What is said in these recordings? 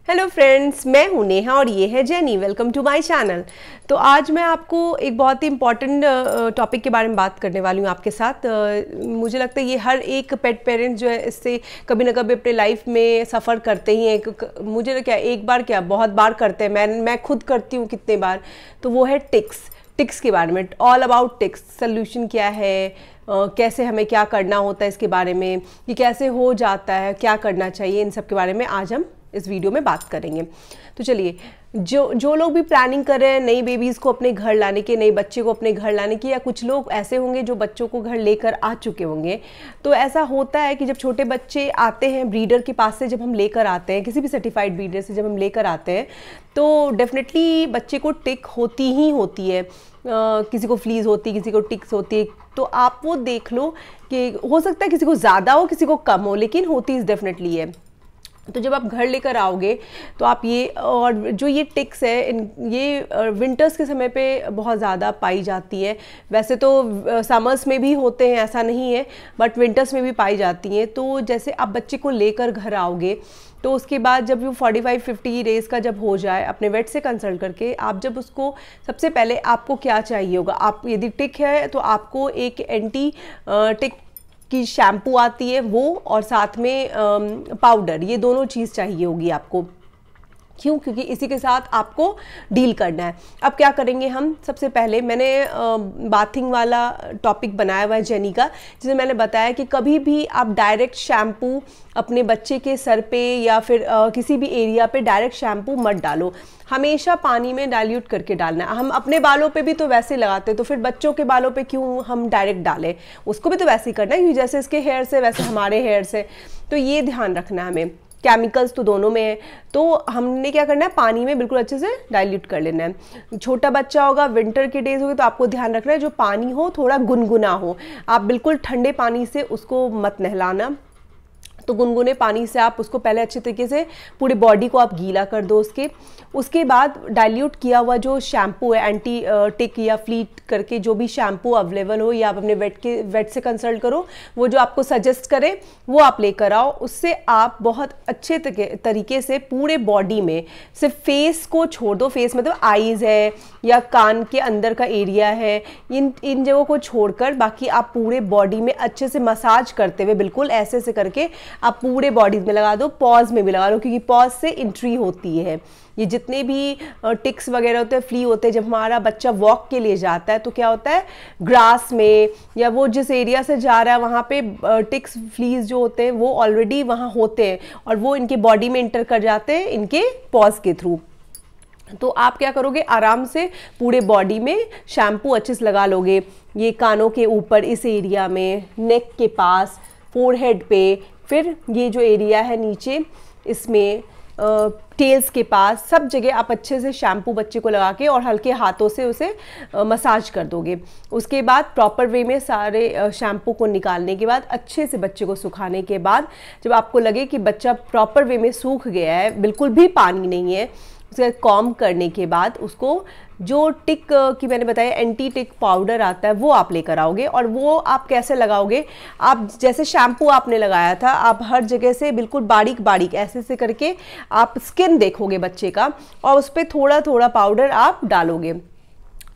Hello friends, मैं हूं नेहा और ये है Jenny. Welcome to my channel. तो आज मैं आपको एक बहुत ही इम्पॉर्टेंट टॉपिक के बारे में बात करने वाली हूँ आपके साथ। मुझे लगता है ये हर एक पेट पेरेंट जो है इससे कभी ना कभी अपने लाइफ में सफ़र करते ही हैं। मुझे क्या एक बार क्या बहुत बार करते हैं, मैं खुद करती हूँ कितने बार। तो वो है टिक्स के बारे में, ऑल अबाउट टिक्स। सोल्यूशन क्या है, कैसे हमें क्या करना होता है इसके बारे में, ये कैसे हो जाता है, क्या करना चाहिए, इन सब के बारे में आज हम इस वीडियो में बात करेंगे। तो चलिए, जो लोग भी प्लानिंग कर रहे हैं नई बेबीज़ को अपने घर लाने के, नए बच्चे को अपने घर लाने की, या कुछ लोग ऐसे होंगे जो बच्चों को घर लेकर आ चुके होंगे। तो ऐसा होता है कि जब छोटे बच्चे आते हैं ब्रीडर के पास से, जब हम लेकर आते हैं किसी भी सर्टिफाइड ब्रीडर से, जब हम लेकर आते हैं तो डेफिनेटली बच्चे को टिक होती ही होती है। किसी को फ्लीज होती है, किसी को टिक्स होती है। तो आप वो देख लो कि हो सकता है किसी को ज़्यादा हो, किसी को कम हो, लेकिन होती इज़ डेफिनेटली है। तो जब आप घर लेकर आओगे तो आप ये, और जो ये टिक्स है ये विंटर्स के समय पे बहुत ज़्यादा पाई जाती है। वैसे तो समर्स में भी होते हैं, ऐसा नहीं है, बट विंटर्स में भी पाई जाती हैं। तो जैसे आप बच्चे को लेकर घर आओगे तो उसके बाद जब वो 45-50 डेज़ का जब हो जाए, अपने वेट से कंसल्ट करके आप जब उसको, सबसे पहले आपको क्या चाहिए होगा, आप यदि टिक है तो आपको एक एंटी टिक की शैम्पू आती है वो, और साथ में पाउडर, ये दोनों चीज़ चाहिए होगी आपको। क्यों? क्योंकि इसी के साथ आपको डील करना है। अब क्या करेंगे हम, सबसे पहले मैंने बाथिंग वाला टॉपिक बनाया हुआ है जेनी का, जिसमें मैंने बताया कि कभी भी आप डायरेक्ट शैम्पू अपने बच्चे के सर पे या फिर किसी भी एरिया पे डायरेक्ट शैम्पू मत डालो। हमेशा पानी में डाइल्यूट करके डालना है। हम अपने बालों पे भी तो वैसे लगाते हैं, तो फिर बच्चों के बालों पे क्यों हम डायरेक्ट डालें? उसको भी तो वैसे ही करना है, जैसे इसके हेयर से वैसे हमारे हेयर से। तो ये ध्यान रखना है हमें। केमिकल्स तो दोनों में है, तो हमने क्या करना है, पानी में बिल्कुल अच्छे से डाइल्यूट कर लेना है। छोटा बच्चा होगा, विंटर के डेज होंगे, तो आपको ध्यान रखना है जो पानी हो थोड़ा गुनगुना हो। आप बिल्कुल ठंडे पानी से उसको मत नहलाना। तो गुनगुने पानी से आप उसको पहले अच्छे तरीके से पूरी बॉडी को आप गीला कर दो। उसके बाद डाइल्यूट किया हुआ जो शैम्पू है, एंटी टिक या फ्लीट करके जो भी शैम्पू अवेलेबल हो, या आप अपने वेट से कंसल्ट करो, वो जो आपको सजेस्ट करे वो आप लेकर आओ। उससे आप बहुत अच्छे तरीके से पूरे बॉडी में, सिर्फ फेस को छोड़ दो, फेस मतलब आईज है या कान के अंदर का एरिया है, इन जगहों को छोड़कर बाकी आप पूरे बॉडी में अच्छे से मसाज करते हुए, बिल्कुल ऐसे से करके आप पूरे बॉडी में लगा दो, पॉज में भी लगा लो, क्योंकि पॉज से एंट्री होती है। ये जितने भी टिक्स वगैरह होते हैं, फ्ली होते हैं, जब हमारा बच्चा वॉक के लिए जाता है तो क्या होता है, ग्रास में या वो जिस एरिया से जा रहा है वहाँ पे टिक्स फ्लीज जो होते हैं वो ऑलरेडी वहाँ होते हैं, और वो इनके बॉडी में इंटर कर जाते हैं इनके पॉज के थ्रू। तो आप क्या करोगे, आराम से पूरे बॉडी में शैम्पू अच्छे से लगा लोगे। ये कानों के ऊपर इस एरिया में, नेक के पास, फोरहेड पे, फिर ये जो एरिया है नीचे इसमें, टेल्स के पास, सब जगह आप अच्छे से शैम्पू बच्चे को लगा के और हल्के हाथों से उसे मसाज कर दोगे। उसके बाद प्रॉपर वे में सारे शैम्पू को निकालने के बाद अच्छे से बच्चे को सुखाने के बाद, जब आपको लगे कि बच्चा प्रॉपर वे में सूख गया है, बिल्कुल भी पानी नहीं है, उसके कॉम्ब करने के बाद उसको जो टिक की मैंने बताया एंटी टिक पाउडर आता है वो आप लेकर आओगे। और वो आप कैसे लगाओगे, आप जैसे शैम्पू आपने लगाया था, आप हर जगह से बिल्कुल बारीक बारीक ऐसे से करके आप स्किन देखोगे बच्चे का, और उस पर थोड़ा थोड़ा पाउडर आप डालोगे।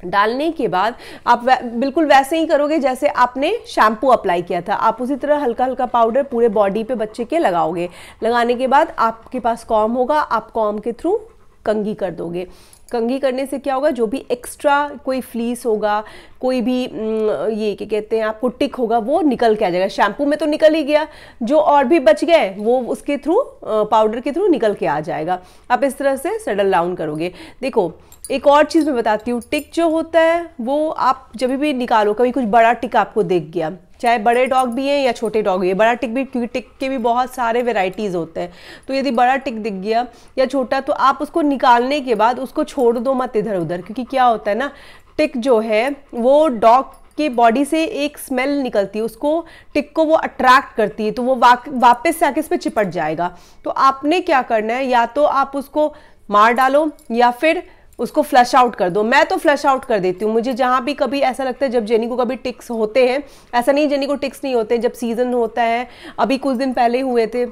डालने के बाद आप बिल्कुल वैसे ही करोगे जैसे आपने शैम्पू अप्लाई किया था, आप उसी तरह हल्का हल्का पाउडर पूरे बॉडी पे बच्चे के लगाओगे। लगाने के बाद आपके पास कॉम्ब होगा, आप कॉम्ब के थ्रू कंघी कर दोगे। कंघी करने से क्या होगा, जो भी एक्स्ट्रा कोई फ्लीस होगा, कोई भी ये क्या कहते हैं आपको टिक होगा, वो निकल के आ जाएगा। शैम्पू में तो निकल ही गया, जो और भी बच गए वो उसके थ्रू, पाउडर के थ्रू निकल के आ जाएगा। आप इस तरह से सेटल डाउन करोगे। देखो, एक और चीज़ मैं बताती हूँ, टिक जो होता है वो आप जब भी निकालो, कभी कुछ बड़ा टिक आपको दिख गया, चाहे बड़े डॉग भी हैं या छोटे डॉग भी हैं, बड़ा टिक भी, क्योंकि टिक के भी बहुत सारे वेराइटीज़ होते हैं। तो यदि बड़ा टिक दिख गया या छोटा, तो आप उसको निकालने के बाद उसको छोड़ दो मत इधर उधर, क्योंकि क्या होता है ना, टिक जो है वो डॉग के बॉडी से एक स्मेल निकलती है, उसको टिक को वो अट्रैक्ट करती है, तो वो वापस से आके इस पर चिपट जाएगा। तो आपने क्या करना है, या तो आप उसको मार डालो या फिर उसको फ्लश आउट कर दो। मैं तो फ्लश आउट कर देती हूँ। मुझे जहाँ भी कभी ऐसा लगता है, जब जेनी को कभी टिक्स होते हैं, ऐसा नहीं जेनी को टिक्स नहीं होते, जब सीजन होता है, अभी कुछ दिन पहले हुए थे,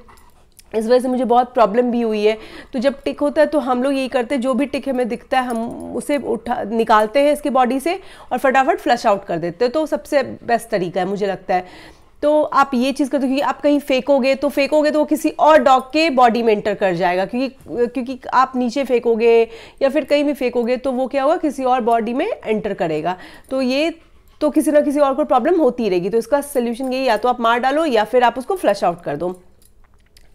इस वजह से मुझे बहुत प्रॉब्लम भी हुई है। तो जब टिक होता है तो हम लोग यही करते हैं, जो भी टिक हमें दिखता है हम उसे निकालते हैं इसकी बॉडी से और फटाफट फ्लश आउट कर देते हैं। तो सबसे बेस्ट तरीका है मुझे लगता है। तो आप ये चीज़ करते हो कि आप कहीं फेंकोगे तो वो किसी और डॉग के बॉडी में एंटर कर जाएगा, क्योंकि आप नीचे फेंकोगे या फिर कहीं भी फेंकोगे तो वो क्या होगा, किसी और बॉडी में एंटर करेगा। तो ये तो किसी ना किसी और को प्रॉब्लम होती रहेगी। तो इसका सोल्यूशन यही, या तो आप मार डालो या फिर आप उसको फ्लश आउट कर दो।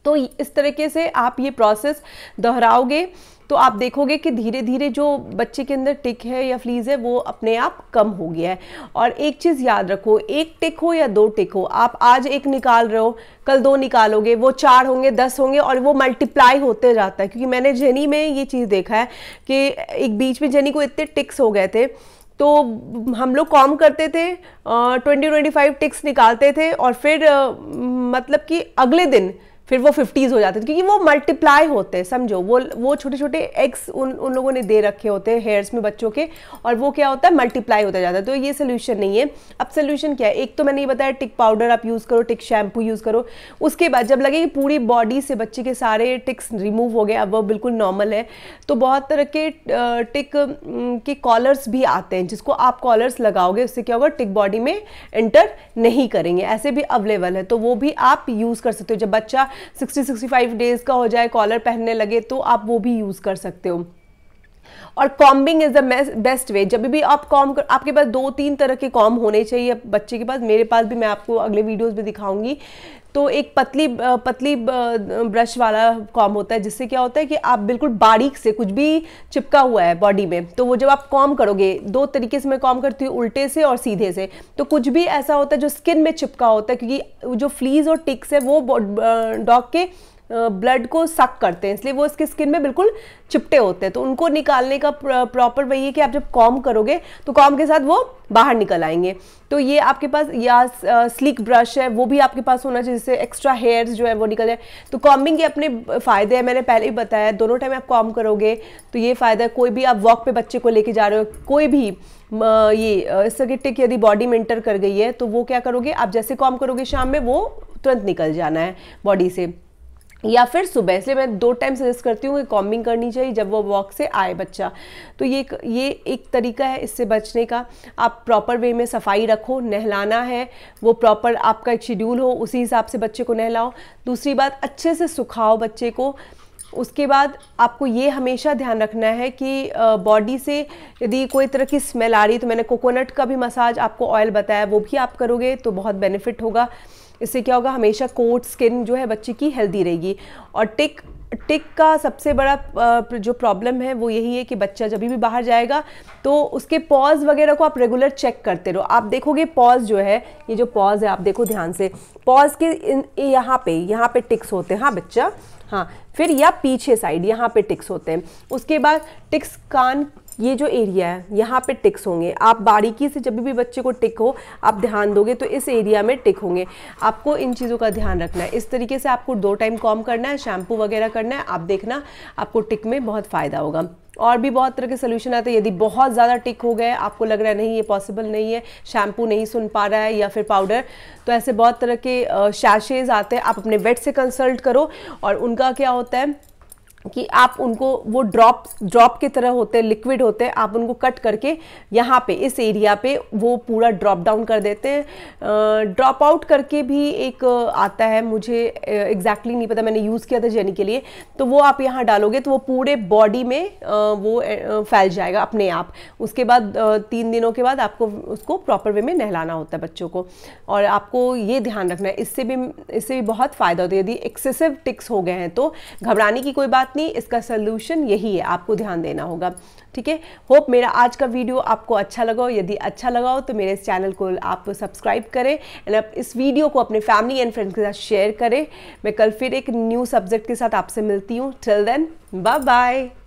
तो इस तरीके से आप ये प्रोसेस दोहराओगे तो आप देखोगे कि धीरे धीरे जो बच्चे के अंदर टिक है या फ्लीज है वो अपने आप कम हो गया है। और एक चीज़ याद रखो, एक टिक हो या 2 टिक हो, आप आज एक निकाल रहे हो, कल 2 निकालोगे, वो 4 होंगे, 10 होंगे और वो मल्टीप्लाई होते जाता है। क्योंकि मैंने जेनी में ये चीज़ देखा है कि एक बीच में जेनी को इतने टिक्स हो गए थे, तो हम लोग कॉम करते थे, 20-25 टिक्स निकालते थे और फिर मतलब कि अगले दिन फिर वो 50s हो जाते थे, क्योंकि वो मल्टीप्लाई होते हैं। समझो, वो छोटे छोटे एग्स उन लोगों ने दे रखे होते हैं हेयर्स में बच्चों के, और वो क्या होता है, मल्टीप्लाई होता जाता है। तो ये सोल्यूशन नहीं है। अब सोल्यूशन क्या है, एक तो मैंने ये बताया टिक पाउडर आप यूज़ करो, टिक शैम्पू यूज़ करो। उसके बाद जब लगे कि पूरी बॉडी से बच्चे के सारे टिक्स रिमूव हो गए, अब वो बिल्कुल नॉर्मल है, तो बहुत तरह के टिक के कॉलर्स भी आते हैं, जिसको आप कॉलर्स लगाओगे उससे क्या होगा, टिक बॉडी में एंटर नहीं करेंगे। ऐसे भी अवेलेबल है, तो वो भी आप यूज़ कर सकते हो। जब बच्चा 60-65 डेज का हो जाए, कॉलर पहनने लगे, तो आप वो भी यूज़ कर सकते हो। और combing is the best way. जब भी आप कॉम कर, आपके पास 2-3 तरह के कॉम होने चाहिए बच्चे के पास। मेरे पास भी, मैं आपको अगले वीडियोस में दिखाऊंगी। तो एक पतली ब्रश वाला कॉम होता है, जिससे क्या होता है कि आप बिल्कुल बारीक से, कुछ भी चिपका हुआ है बॉडी में, तो वो जब आप कॉम करोगे, 2 तरीके से मैं कॉम करती हूँ, उल्टे से और सीधे से। तो कुछ भी ऐसा होता है जो स्किन में चिपका होता है, क्योंकि जो फ्लीज और टिक्स है वो डॉग के ब्लड को सक करते हैं, इसलिए वो इसके स्किन में बिल्कुल चिपटे होते हैं। तो उनको निकालने का प्रॉपर वही है कि आप जब कॉम करोगे तो कॉम के साथ वो बाहर निकल आएंगे। तो ये आपके पास, या स्लिक ब्रश है वो भी आपके पास होना चाहिए, जिससे एक्स्ट्रा हेयर्स जो है वो निकल जाए। तो कॉम्बिंग के अपने फ़ायदे हैं, मैंने पहले ही बताया। दोनों टाइम आप कॉम करोगे तो ये फ़ायदा है। कोई भी आप वॉक पे बच्चे को लेके जा रहे हो, कोई भी ये इस तरह की टिक यदि बॉडी में एंटर कर गई है, तो वो क्या करोगे, आप जैसे कॉम करोगे शाम में, वो तुरंत निकल जाना है बॉडी से, या फिर सुबह। इसलिए मैं 2 टाइम सजेस्ट करती हूँ कि कॉम्बिंग करनी चाहिए जब वो वॉक से आए बच्चा। तो ये एक तरीका है इससे बचने का। आप प्रॉपर वे में सफाई रखो, नहलाना है वो प्रॉपर आपका एक शेड्यूल हो, उसी हिसाब से बच्चे को नहलाओ। दूसरी बात, अच्छे से सुखाओ बच्चे को। उसके बाद आपको ये हमेशा ध्यान रखना है कि बॉडी से यदि कोई तरह की स्मेल आ रही है, तो मैंने कोकोनट का भी मसाज आपको ऑयल बताया, वो भी आप करोगे तो बहुत बेनिफिट होगा। इससे क्या होगा, हमेशा कोट स्किन जो है बच्चे की हेल्दी रहेगी। और टिक का सबसे बड़ा जो प्रॉब्लम है वो यही है कि बच्चा जब भी बाहर जाएगा तो उसके पॉज वगैरह को आप रेगुलर चेक करते रहो। आप देखोगे पॉज जो है, ये जो पॉज है आप देखो ध्यान से, पॉज के यहाँ पे टिक्स होते हैं। हाँ बच्चा, हाँ, फिर या पीछे साइड यहाँ पे टिक्स होते हैं। उसके बाद टिक्स कान, ये जो एरिया है यहाँ पे टिक्स होंगे। आप बारीकी से जब भी बच्चे को टिक हो आप ध्यान दोगे तो इस एरिया में टिक होंगे। आपको इन चीज़ों का ध्यान रखना है। इस तरीके से आपको 2 टाइम कॉम करना है, शैम्पू वगैरह करना है। आप देखना आपको टिक में बहुत फ़ायदा होगा। और भी बहुत तरह के सोल्यूशन आते हैं। यदि बहुत ज़्यादा टिक हो गए, आपको लग रहा है नहीं ये पॉसिबल नहीं है, शैम्पू नहीं सुन पा रहा है या फिर पाउडर, तो ऐसे बहुत तरह के शैशेज़ आते हैं। आप अपने वेट से कंसल्ट करो। और उनका क्या होता है कि आप उनको, वो ड्रॉप की तरह होते हैं, लिक्विड होते हैं, आप उनको कट करके यहाँ पे इस एरिया पे वो पूरा ड्रॉप डाउन कर देते हैं। ड्रॉप आउट करके भी एक आता है, मुझे एग्जैक्टली नहीं पता, मैंने यूज़ किया था जेनी के लिए। तो वो आप यहाँ डालोगे तो वो पूरे बॉडी में वो फैल जाएगा अपने आप। उसके बाद 3 दिनों के बाद आपको उसको प्रॉपर वे में नहलाना होता है बच्चों को। और आपको ये ध्यान रखना है, इससे भी बहुत फ़ायदा होता है। यदि एक्सेसिव टिक्स हो गए हैं तो घबराने की कोई बात नहीं, इसका सलूशन यही है, आपको ध्यान देना होगा। ठीक है, होप मेरा आज का वीडियो आपको अच्छा लगा हो। यदि अच्छा लगा हो तो मेरे इस चैनल को आप सब्सक्राइब करें एंड आप इस वीडियो को अपने फैमिली एंड फ्रेंड्स के साथ शेयर करें। मैं कल फिर एक न्यू सब्जेक्ट के साथ आपसे मिलती हूँ। Till then, bye bye.